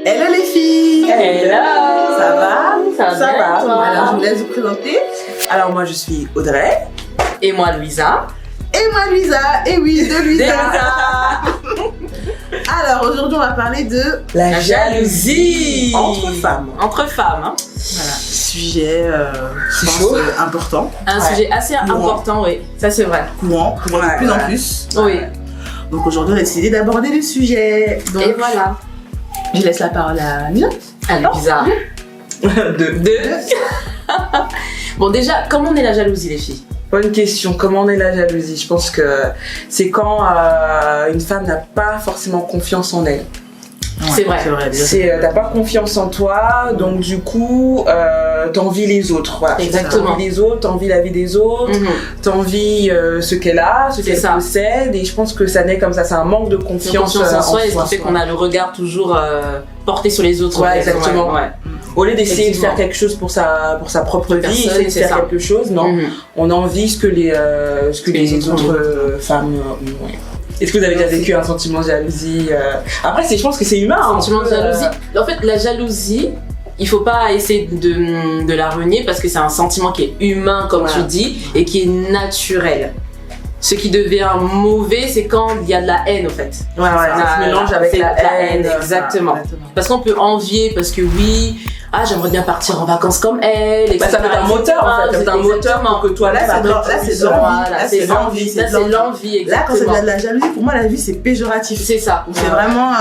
Hello les filles. Hello. Ça va? Ça va. Toi? Alors je vous laisse vous présenter. Alors moi je suis Audrey. Et moi Louisa. Et moi Louisa. Et oui, de Louisa. Alors aujourd'hui on va parler de la jalousie entre femmes. Entre femmes, hein. Voilà, sujet je pense, important. Un sujet assez important, oui, ça c'est vrai. Courant de plus en plus. Oui. Donc aujourd'hui on a décidé d'aborder le sujet. Donc, et voilà. Je laisse la parole à Louisa. À Louisa. Deux. Bon déjà, comment on est la jalousie les filles? Bonne question, comment on est la jalousie? Je pense que c'est quand une femme n'a pas forcément confiance en elle. C'est vrai. T'as pas confiance en toi, donc du coup t'envies les autres. Voilà. Exactement. T'envies les autres, t'envies la vie des autres, t'envies ce qu'elle a, ce qu'elle possède, et je pense que ça naît comme ça, c'est un manque de confiance en soi, et ce qui fait qu'on a le regard toujours porté sur les autres. Ouais, exactement. Ouais. Au lieu d'essayer de faire quelque chose pour sa propre vie, essayer de faire quelque chose, non, on envie ce que les autres femmes ont. Est-ce que vous avez déjà vécu un sentiment de jalousie? Après, je pense que c'est humain. Un sentiment de jalousie. En fait, la jalousie, il faut pas essayer de la renier parce que c'est un sentiment qui est humain, comme tu dis, et qui est naturel. Ce qui devient mauvais, c'est quand il y a de la haine, en fait. Ouais, ça se mélange avec la haine. Exactement. Parce qu'on peut envier, parce que oui, j'aimerais bien partir en vacances comme elle. Ça peut être un moteur, en fait. C'est un moteur pour que toi, là, c'est l'envie. C'est l'envie, exactement. Là, quand c'est de la jalousie, pour moi, la vie, c'est péjoratif. C'est ça. C'est vraiment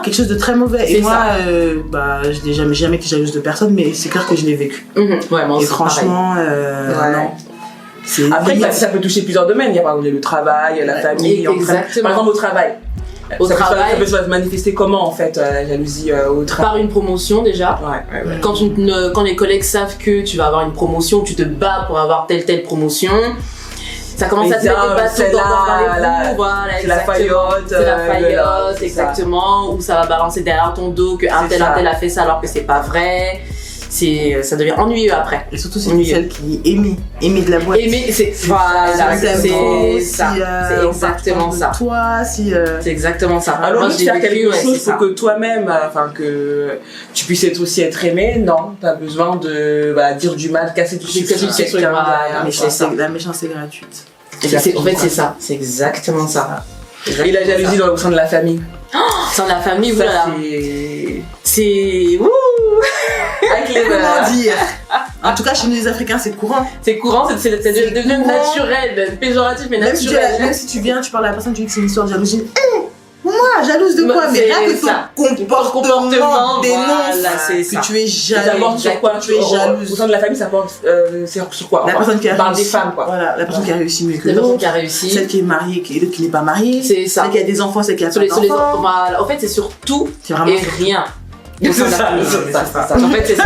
quelque chose de très mauvais. Et moi, je n'ai jamais été jalouse de personne, mais c'est clair que je l'ai vécu. Ouais, moi aussi, et franchement, non. Après, ça peut toucher plusieurs domaines. Il y a par exemple le travail, la famille. Exactement. Par exemple, au travail. Ça peut se manifester comment en fait, la jalousie au travail? Par une promotion déjà. Ouais. Quand les collègues savent que tu vas avoir une promotion, tu te bats pour avoir telle promotion. Ça commence à te mettre des bâtons dans les roues, voilà, c'est la faillotte. C'est la faillotte, exactement. Ou ça va balancer derrière ton dos que un tel a fait ça alors que c'est pas vrai. Ça devient ennuyeux après. Et surtout, c'est celle qui aimait de la boîte. Aimer, c'est ça. C'est exactement ça. C'est exactement ça. Alors, moi, faire quelque chose pour que toi-même, que tu puisses aussi être aimé, non. T'as besoin de dire du mal, casser du sucre sur quelqu'un. La méchanceté gratuite. En fait, c'est ça. C'est exactement ça. Et la jalousie au sein de la famille. Au sein de la famille, voilà. C'est. Comment dire? En tout cas, chez nous les Africains, c'est courant. C'est courant, c'est devenu naturel, péjoratif, mais naturel. Même si tu viens, tu parles à la personne, tu dis que c'est une histoire de jalousie. Moi, jalouse de quoi? Mais rien que ton comportement dénonce que tu es jalouse. Ça porte sur quoi? Tu es jalouse. Au sein de la famille, ça porte sur quoi? La personne qui a réussi. Des femmes, quoi. Voilà, la personne qui a réussi mieux que l'autre. La personne qui a réussi. Celle qui est mariée et l'autre qui n'est pas mariée. C'est ça. Celle qui a des enfants, celle qui a pas d'enfants. Voilà. En fait, c'est sur tout et rien. C'est ça. En fait, c'est ça.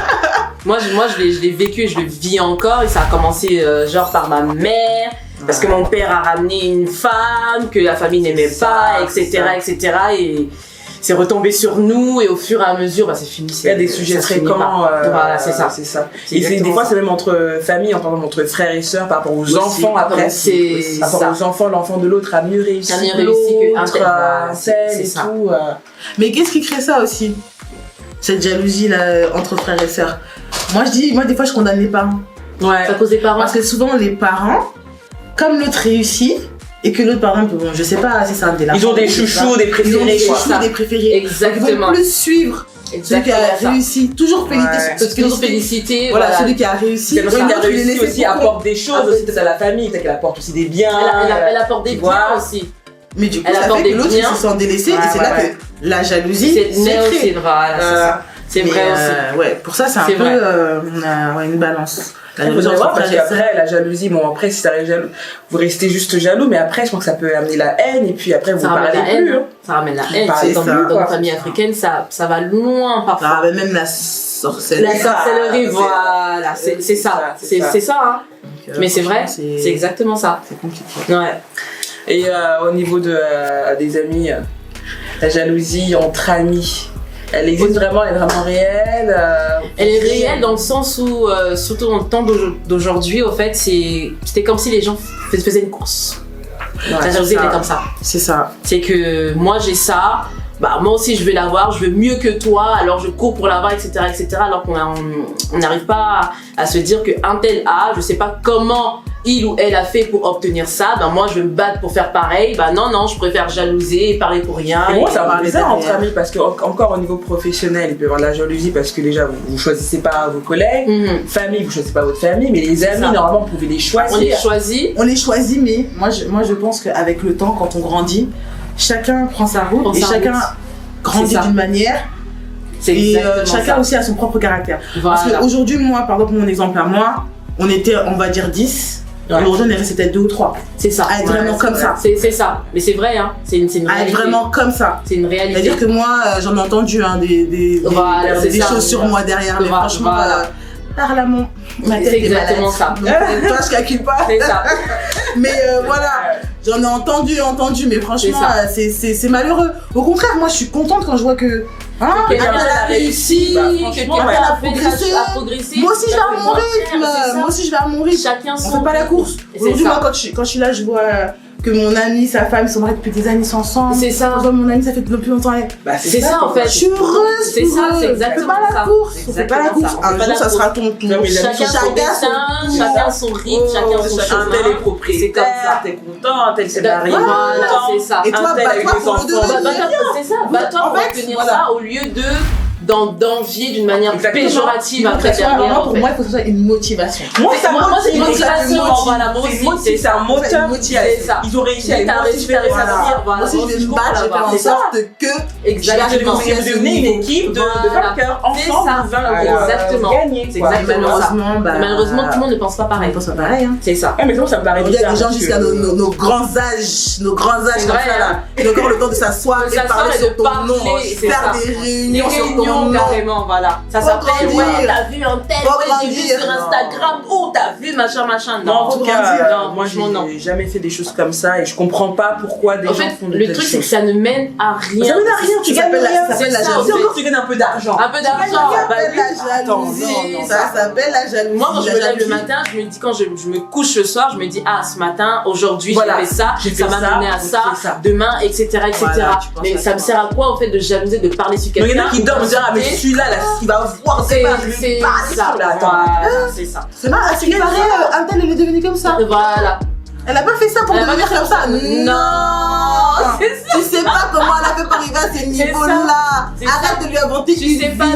Moi, je l'ai vécu et je le vis encore. Et ça a commencé par ma mère. Parce que mon père a ramené une femme que la famille n'aimait pas, etc. Et c'est retombé sur nous. Et au fur et à mesure, c'est fini. Il y a des sujets fréquents. Voilà, c'est ça. Et des fois, c'est même entre familles, entre frères et sœurs, par rapport aux enfants après. Par rapport aux enfants, l'enfant de l'autre a mieux réussi. qu'un tel. C'est ça. Tout, Mais qu'est-ce qui crée ça aussi? Cette jalousie là entre frères et sœurs. Moi des fois je condamne les parents. Ouais. Ça cause des parents. Parce que souvent les parents, comme l'autre réussit et que l'autre par exemple, je sais pas si c'est un ils ont des chouchous, des préférés. Ils ont des chouchous, des préférés. Exactement. Ils vont plus suivre celui qui a réussi. Toujours féliciter. Voilà, celui qui a réussi. Celui qui a réussi aussi apporte des choses aussi peut-être à la famille, peut-être qu'elle apporte aussi des biens. Elle apporte des biens aussi. Mais du coup, ça fait que l'autre se sent délaissé et c'est là que la jalousie c'est vrai. C'est vrai aussi. Pour ça, c'est un peu une balance. Vous allez voir, parce qu'après, la jalousie, après, si ça reste jaloux, vous restez juste jaloux, mais après, je pense que ça peut amener la haine, et puis après, vous parlez plus. Ça ramène la haine. Dans la famille africaine, ça va loin parfois. Ça ramène même la sorcellerie. La sorcellerie, voilà. C'est ça. C'est ça, hein. Mais c'est vrai, c'est exactement ça. C'est compliqué. Ouais. Et au niveau des amis, la jalousie entre amis, elle existe vraiment, elle est vraiment réelle. Elle est réelle dans le sens où, surtout dans le temps d'aujourd'hui, au fait, c'était comme si les gens faisaient une course. La jalousie était comme ça. C'est ça. C'est que moi j'ai ça, bah moi aussi je veux l'avoir, je veux mieux que toi, alors je cours pour l'avoir, etc., alors qu'on n'arrive pas à se dire que un tel a, je sais pas comment il ou elle a fait pour obtenir ça, ben moi je vais me battre pour faire pareil, ben non, je préfère jalouser et parler pour rien. Et moi, ça va bizarre entre amis parce que, encore au niveau professionnel, il peut y avoir de la jalousie parce que déjà vous choisissez pas vos collègues, famille, vous choisissez pas votre famille, mais les amis, normalement, vous pouvez les choisir. On les choisit, mais moi je pense qu'avec le temps, quand on grandit, chacun prend sa route et chacun grandit d'une manière. Et chacun aussi a son propre caractère. Voilà. Parce qu'aujourd'hui, moi, par exemple, mon exemple à moi, on était, on va dire 10. Aujourd'hui, on est resté peut-être 2 ou 3. C'est ça. À être vraiment comme ça. C'est ça. Mais c'est vrai, hein. C'est une réalité. À être vraiment comme ça. C'est une réalité. C'est-à-dire que moi, j'en ai entendu des choses sur moi derrière. Mais franchement, parle à ma tête. C'est exactement ça. Donc, toi, je calcule pas. C'est ça. Mais voilà, j'en ai entendu, mais franchement, c'est malheureux. Au contraire, moi, je suis contente quand je vois que elle a réussi, que tu as progressé. Moi aussi, je vais à mon rythme. Chacun son. On fait pas la course. Aujourd'hui, moi, quand je suis là, je vois que mon ami, sa femme, ils sont mariés depuis des années ensemble. C'est ça. Mon ami, ça fait depuis plus longtemps. C'est ça, en fait. Je suis heureuse. C'est ça, c'est exactement ça. On fait pas la course. On fait pas la course. Un jour, ça sera ton tour. Chacun son rythme, chacun son chemin. Un tel est propriétaire, t'es content, un tel s'est marié. Voilà, c'est ça. Et toi, bats-toi pour le devenir. C'est ça. Bats-toi pour obtenir ça au lieu d'envier d'une manière péjorative après derrière. Pour moi, il faut que ce soit une motivation. Moi, c'est une motivation. Voilà, moi aussi, c'est un moteur. Ils ont réussi à les motiver. Moi aussi, je vais me battre, je vais faire en sorte que exactement. Vous devenez une équipe de vainqueurs ensemble. Exactement. Gagner. Malheureusement, tout le monde ne pense pas pareil. C'est ça. Mais sinon, ça me paraît bizarre. Il y a des gens jusqu'à nos grands âges comme ça là. Ils ont encore le temps de s'asseoir et parler sur ton nom, faire des réunions sur ton nom. Carrément, voilà. Ça s'appelle, t'as vu un tel, j'ai vu sur Instagram, t'as vu machin. Non, en tout cas, moi j'ai jamais fait des choses comme ça et je comprends pas pourquoi des gens font de telles choses. Le truc, c'est que ça ne mène à rien. Ça mène à rien, tu gagnes rien. Ça s'appelle la jalousie. Encore tu gagnes un peu d'argent. Un peu d'argent. Ça s'appelle la jalousie. Ça s'appelle la jalousie. Moi, quand je me lève le matin, je me dis, quand je me couche le soir, je me dis, ce matin, aujourd'hui, j'ai fait ça, ça m'a mené à ça, demain, etc. Mais ça me sert à quoi, en fait, de jalouser, de parler sur quelqu'un? Il y en a qui dorment, mais celui-là, il va voir, c'est ça. C'est ça. C'est pas, ce qui paraît, un tel, elle est devenue comme ça. Voilà. Elle a pas fait ça pour devenir comme ça. Non. Tu sais pas comment elle a fait pour arriver à ces niveaux-là. Arrête de lui inventer. Tu sais pas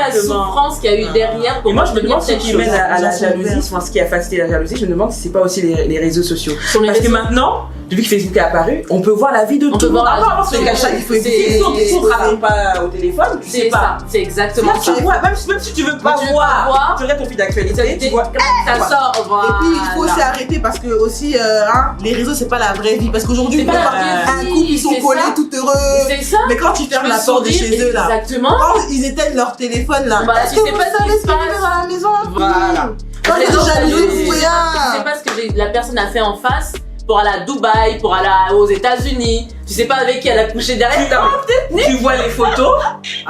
la souffrance qu'il y a eu derrière. Et moi, je me demande ce qui mène à la jalousie, ce qui a facilité la jalousie. Je me demande si c'est pas aussi les réseaux sociaux. Parce que maintenant, depuis que Facebook est apparu, on peut voir la vie de tout le monde. Avant, c'est caché. Si on ne travaille pas au téléphone, tu sais pas. C'est exactement ça. Même si tu veux pas voir, tu regardes ton fil d'actualité, tu vois. Ça sort. Et puis, il faut aussi arrêter parce que aussi, les réseaux, c'est pas la vraie vie. Parce qu'aujourd'hui, un couple, ils sont collés, tout heureux. C'est ça. Mais quand tu fermes la porte de chez eux, là, quand ils éteignent leur téléphone, là, est-ce que vous savez ce qui se passe à la maison? Voilà. Quand ils sont jaloux, tu sais pas ce que la personne a fait en face pour aller à Dubaï, pour aller aux États-Unis. Tu sais pas avec qui elle a couché derrière. Tu vois les photos,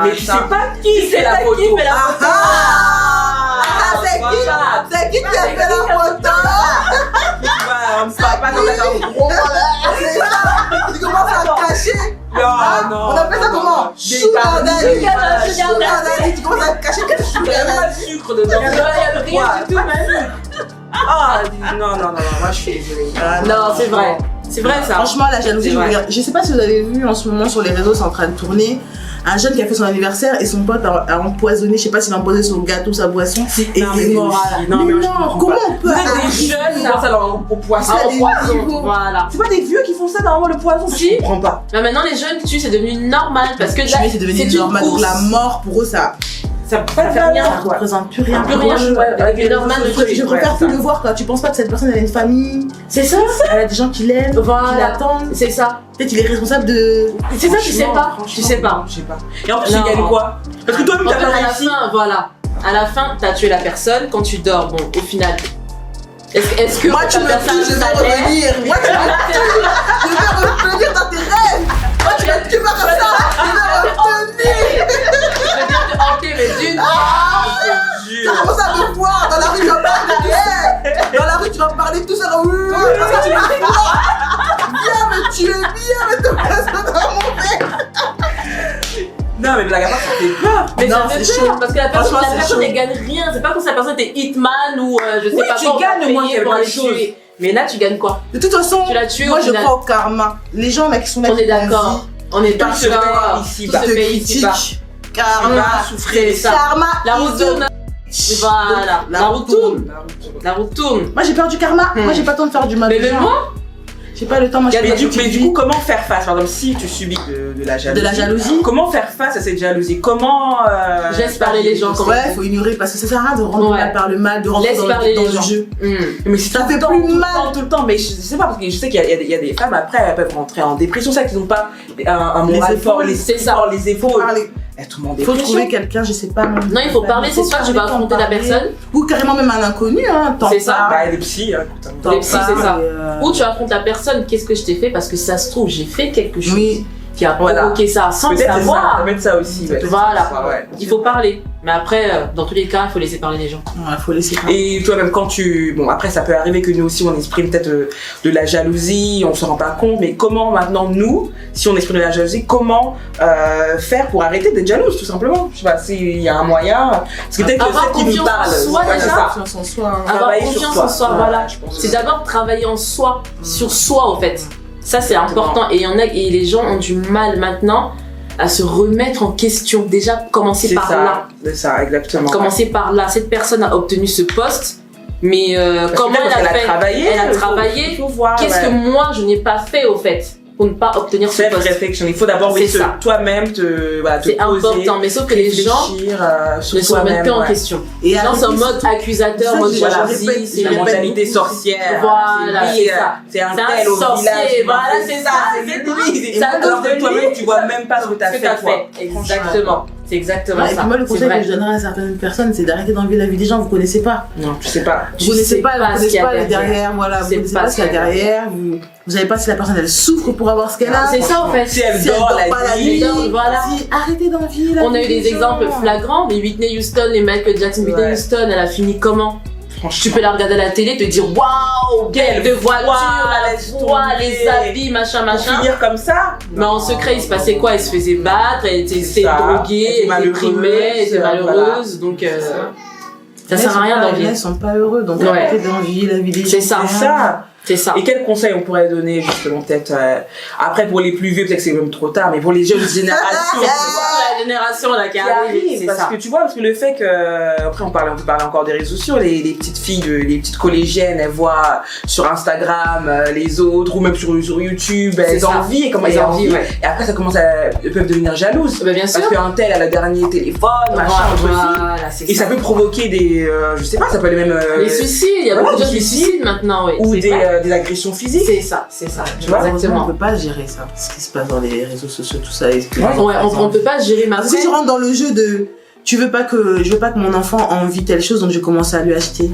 mais tu sais pas qui fait la photo. C'est qui a fait la photo? On ne parle pas comme ça. Tu commences à cacher. Non. On appelle ça comment? Sugar daddy. Tu commences à cacher que il n'y a pas de sucre dedans. Il n'y a rien du tout, même. Non, moi je suis désolée. Non, c'est vrai. C'est vrai ça. Franchement, la jalousie, je sais pas si vous avez vu en ce moment sur les réseaux, c'est en train de tourner. Un jeune qui a fait son anniversaire et son pote a empoisonné, je sais pas s'il a empoisonné son gâteau, sa boisson. Et immoral. Non, comment on peut des jeunes qui font ça au poisson. Voilà. C'est pas des vieux qui font ça normalement le poison. Si. Je comprends pas. Mais maintenant les jeunes tuent, c'est devenu normal parce que c'est devenu normal. Donc la mort pour eux, ça fait rien. Ça représente plus rien. Je préfère plus le voir quand tu penses pas que cette personne elle a une famille. C'est ça. Elle a des gens qui l'aiment, qui l'attendent. C'est ça. Peut-être il est responsable de. C'est ça, tu sais pas. Je sais pas. Et en plus, il gagne quoi? Parce que toi-même, t'as pas réussi. À la fin, t'as tué la personne. Quand tu dors, bon, au final. Est-ce que moi tu me tues, je vais revenir. Moi tu me tues, je vais revenir dans tes rêves. Moi tu me tues pas comme ça. Je vais revenir. Je vais bien te hanter, mais d'une. Tu commences à me voir dans la rue, tu vas parler. Dans la rue, tu vas parler tout seul. Parce que tu m'as viens me tuer, viens me te placer dans mon verre. Non, mais blague à part, ça fait peur. Mais Non, ça fait c'est peur chaud. parce que la personne Franchement, elle gagne rien. C'est pas comme si la personne était hitman ou je sais Oui, pas tu quoi. on gagnes va au moins payer pour quelque aller chose. tuer. Mais là, tu gagnes quoi? De toute façon, Tu l'as tué moi au je final. crois au karma. Les gens là qui sont là, On est d'accord. On est Tout se d'accord. paye ici, Tout bas. se te paye ici bas. critiquent. Karma, souffrir. C'est ça. karma, La roue tourne. Voilà. La roue tourne. La roue tourne. Moi j'ai peur du karma. Moi j'ai pas le temps de faire du mal. Mais aux même gens. moi, J'ai pas le temps. Moi je Mais fais du coup, comment faire face? Par exemple, si tu subis de la jalousie. De la jalousie. Comment faire face à cette jalousie? Comment. je laisse parler les gens. Ouais, il faut ignorer parce que ça sert à rien de rendre mal par le mal, de rentrer Laisse dans parler le les gens. jeu. Mais si Ça fait tout plus le temps, mal. tout le temps, mais je sais pas, parce que je sais qu'il y a des femmes après, elles peuvent rentrer en dépression, c'est ça qu'ils n'ont pas un moral fort, c'est ça. les épaules. Parler. Elles tombent en Il faut dépression. trouver quelqu'un, je sais pas. Non, il faut parler. C'est soit tu vas affronter la personne. Ou carrément même un inconnu, hein. C'est ça. Bah, les psys, écoute, hein. Les psys, c'est ça. Et Ou tu affrontes la personne. Qu'est-ce que je t'ai fait? Parce que ça se trouve, j'ai fait quelque chose Oui. qui a provoqué ça sans le Peut-être savoir. c'est ça aussi. ouais. Voilà. Ça, ouais. Il faut parler. Mais après, dans tous les cas, il faut laisser parler les gens. Ouais, faut laisser parler. Et toi, même quand tu. Bon, après, ça peut arriver que nous aussi, on exprime peut-être de la jalousie, on se rend pas compte, mais comment maintenant, nous, si on exprime de la jalousie, comment faire pour arrêter d'être jalouse, tout simplement? Je sais pas s'il y a un moyen. Parce que peut-être que Avoir celle qui nous confiance parle, en soi, ouais, déjà. c'est ça. Confiance en soi. hein. Avoir Travailler sur confiance soi. en soi, Ouais, voilà. je pense. C'est d'abord travailler en soi, sur soi, au fait. Ça, c'est important. Et il y en a, et les gens ont du mal maintenant à se remettre en question. Déjà, commencer C'est par ça, là. c'est ça, exactement. Commencer par là. Cette personne a obtenu ce poste, mais comment elle a fait? travaillé. Elle a travaillé. Il faut voir. Qu'est-ce que moi, je n'ai pas fait, au fait, pour ne pas obtenir ce poste? Self-réflexion. Il faut d'abord C'est ça. toi-même te C'est poser, important, mais sauf que les gens réfléchir, sur ne se remettent toi-même, plus en ouais. question. Et Les gens sont en arrêter mode accusateur, ça, mode je jalousie, répète, c'est La je la répète. mentalité sorcière. Voilà, c'est c'est ça. C'est un C'est un tel au sorcier, village. voilà, il c'est fait ça, c'est c'est lui. ça. Alors Ça que toi-même, donne tu vois même pas ce que t'as Ce que fait, t'as toi. fait. Exactement. C'est exactement Ouais, et ça. puis moi, le C'est conseil vrai. que je donnerais à certaines personnes, c'est d'arrêter d'envier la vie des gens. Vous connaissez pas. Non, tu sais pas. Vous connaissez pas, ce qu'il y a le derrière. Voilà, vous C'est connaissez pas pas ce qu'il y a derrière. Vous savez pas si la personne elle souffre pour avoir ce qu'elle a. C'est ça, en fait. Si elle Si elle dort dort la pas la nuit. nuit, Voilà. Arrêtez d'envier la vie. On a eu des gens. exemples flagrants, mais Whitney Houston et Michael Jackson. Whitney Ouais. Houston, elle a fini comment? Tu Franchement. peux la regarder à la télé, te dire waouh, quelle de voiture, la laisse voix, tomber. les habits, machin, machin. Finir comme ça. Mais en secret, il se passait quoi? Elle se faisait battre, elle était ça. droguée, Elle était elle déprimée, elle était malheureuse, malheureuse. Donc, ça sert à rien d'envier. Ils sont pas heureux, donc Ouais. arrêtez d'envier la vie des gens. C'est ça. C'est ça. C'est ça. Et quels conseils on pourrait donner justement peut-être après pour les plus vieux, peut-être que c'est même trop tard, mais pour les jeunes générations. La génération là qui Qui arrive, arrive, c'est parce ça. que tu vois, parce que le fait que après on peut parler encore des réseaux sociaux, les petites filles, les petites collégiennes, elles voient sur Instagram les autres ou même sur YouTube, C'est elles ça. envient et comment Elles elles envient, envient. ouais. Et après ça commence elles peuvent devenir jalouses. Bah, bien sûr. Parce qu'un tel a le dernier téléphone, machin, entre filles. Voilà, c'est Et ça peut provoquer des, je sais pas, ça peut aller même Les suicides, il y a voilà, beaucoup de gens des qui se suicides. suicident maintenant, oui. ou C'est vrai. des agressions physiques. C'est ça. Tu vois, On exactement. peut pas gérer ça, ce qui se passe dans les réseaux sociaux, tout ça. Et Ouais, on peut pas gérer ma Parce que tu rentres dans le jeu de je veux pas que mon enfant envie telle chose, donc je commence à lui acheter.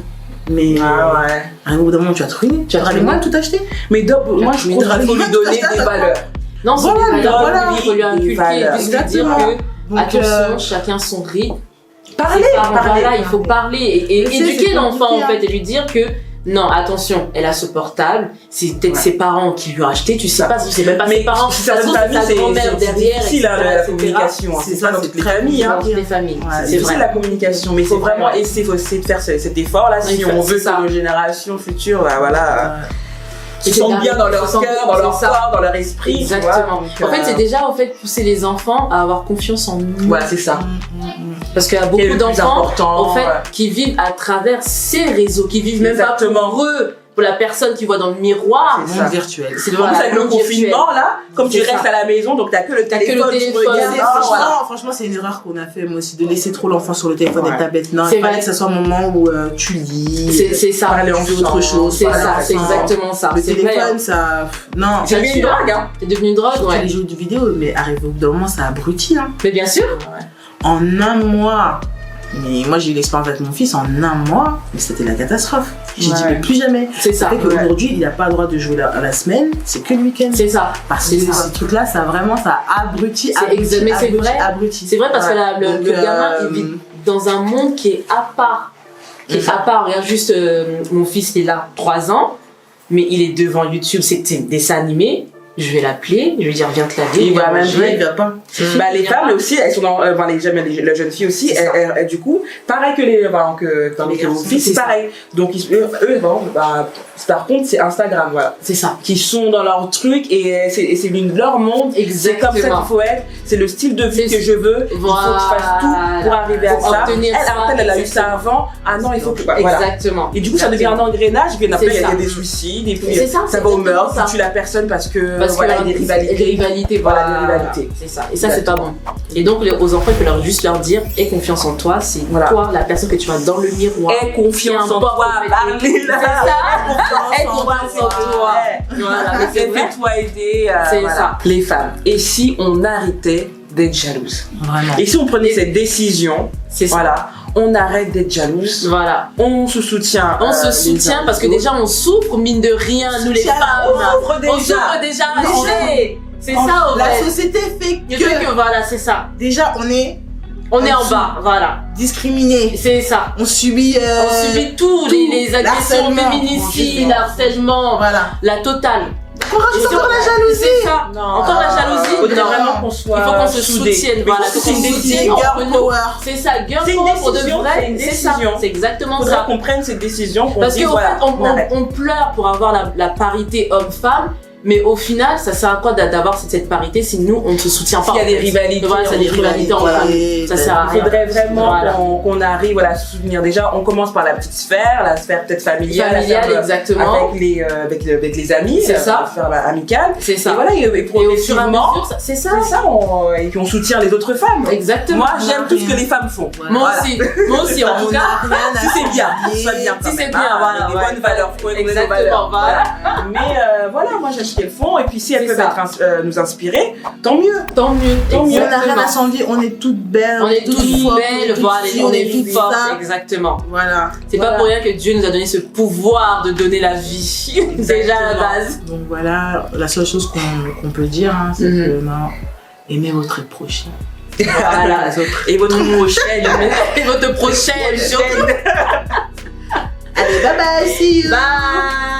Mais Ah ouais. à un bout d'un moment, tu vas te ruiner. Tu vas te ruiner. moi tout acheter. Mais moi je trouve qu'il faut lui donner des valeurs. Non, c'est Voilà, des valeurs, voilà. il faut lui inculquer, Valeurs. puis lui dire Exactement. que, Donc, attention, chacun son rythme. Parler, Voilà, il faut parler et Je sais, éduquer c'est l'enfant en compliqué, fait et lui dire que non, attention, elle a ce portable, c'est peut-être Ouais. ses parents qui lui ont acheté, tu sais Ça. pas, c'est même pas Mais ses parents, si ça se certaines trouve, familles, c'est sa grand-mère c'est derrière, difficile etc., la etc. communication, hein. C'est C'est ça, pas dans c'est toutes les très familles. Hein. Dans toutes les familles, Ouais, c'est C'est vrai. la communication, mais il faut C'est vrai, vraiment ouais. essayer de faire cet effort-là si Oui, on c'est veut ça. que nos générations futures, bah, voilà, se Et sentent bien dans leur se sentent- cœur, dans leur c'est ça. corps, dans leur esprit. tu vois. Exactement. Donc, En fait, c'est déjà pousser les enfants à avoir confiance en nous. Voilà, c'est ça. Parce qu'il y a Quel est beaucoup le plus d'enfants important, en fait, ouais. qui vivent à travers ces réseaux, qui vivent même Exactement. pas pour eux, pour la personne qui voit dans le miroir. C'est Monde ça. virtuel. C'est En plus, avec le monde virtuel. confinement, là, comme tu C'est restes ça. à la maison, donc t'as que le T'as que le téléphone, tu téléphone. regardes. C'est Ah, ça. voilà. Franchement, c'est une erreur qu'on a fait, moi aussi, de laisser trop l'enfant sur le téléphone et Ouais. la tablette. Non, C'est il fallait vrai. que ça soit un moment où tu lis. C'est ça. Parler tu fais autre chose. C'est parler ça, c'est ensemble. exactement ça. Le C'est vrai. téléphone, ça. Non, C'est devenu une drogue, hein. C'est devenu une drogue, surtout ouais. les jeux de vidéo, mais arrivé au bout d'un moment, ça abrutit. Hein. Mais bien sûr. En un mois, mais moi j'ai eu l'expérience avec mon fils, en un mois, mais c'était la catastrophe. J'ai dit, Ouais. mais plus jamais. C'est ça. Ça fait qu'aujourd'hui, il n'a pas le droit de jouer à la semaine, c'est que le week-end. C'est ça. Parce que C'est ça. ces trucs-là, ça vraiment, ça abrutit, C'est abrutit, mais c'est abrutit, vrai. abrutit. C'est vrai parce que Donc, le gamin, il vit dans un monde qui est à part. Qui est à part. Regarde juste, mon fils, il est là 3 ans, mais il est devant YouTube, c'est des dessins animés. je vais l'appeler, je vais dire viens te laver. Il va même il va pas. Les femmes aussi, elles sont dans, les jeunes filles aussi, elles, du coup, pareil que les filles, c'est pareil. Donc eux, par contre, c'est Instagram, voilà. C'est ça. Qui sont dans leur truc et c'est leur monde. C'est comme ça qu'il faut être. C'est le style de vie que je veux. Il faut que je fasse tout pour arriver à ça. Elle a eu ça avant. Ah non, il faut que. Exactement. Et du coup, ça devient un engrenage. Puis après, il y a des suicides. Et puis ça va au meurtre. Tu tues la personne parce que voilà, il y a des rivalités. Voilà, des rivalités. C'est ça. Et ça, c'est pas bon. Et donc, aux enfants, il faut juste leur dire aie confiance en toi. C'est toi, la personne que tu vas dans le miroir. Aie confiance en toi. C'est ça. Aie confiance en toi. Voilà. Fais-toi aider. C'est ça. Les femmes. Et si on arrêtait d'être jalouse? Vraiment. Et si on prenait cette décision, voilà, on arrête d'être jalouse. Voilà. On se soutient. On se soutient parce que déjà on souffre, mine de rien, nous les femmes. On souffre déjà. C'est ça, la société fait que voilà, c'est ça. Déjà, on est en bas, voilà. Discriminé. C'est ça. On subit tout, les agressions féminicides, l'harcèlement, voilà. La totale. On rajoute encore la jalousie. C'est ça. Encore la jalousie. Il faudrait vraiment qu'on soit. Il faut qu'on se soutienne. Voilà, c'est une décision. Girl power. C'est ça, girl power pour de vrai. C'est ça. C'est exactement ça. Il faudra qu'on prenne cette décision. Parce qu'en fait, on pleure pour avoir la parité homme-femme. Mais au final, ça sert à quoi d'avoir cette parité si nous, on ne se soutient pas? Il y a des rivalités. Voilà, il y a des rivalités en famille. Ça sert à rien. Il faudrait vraiment qu'on arrive à se soutenir. Déjà, on commence par la petite sphère, la sphère peut-être familiale. Exactement. Avec les amis. C'est ça. La sphère amicale. C'est ça. Et voilà, et progressivement. C'est ça. Et puis on soutient les autres femmes. Exactement. Moi, j'aime tout ce que les femmes font. Moi aussi, en tout cas. Si c'est bien. Si c'est bien, voilà. Des bonnes valeurs. Exactement, voilà. Mais voilà, moi j'aime ce qu'elles font et puis si elles peuvent nous inspirer, tant mieux. Tant mieux. On n'a rien à s'envier, on est toutes belles. On est toutes belles, voilà, on est toutes fortes. Exactement. Voilà. C'est pas pour rien que Dieu nous a donné ce pouvoir de donner la vie. Déjà à la base. Donc voilà, la seule chose qu'on peut dire, c'est que aimez votre prochain. Voilà. Et votre prochaine. Et votre prochaine. Allez, bye bye, see you. Bye.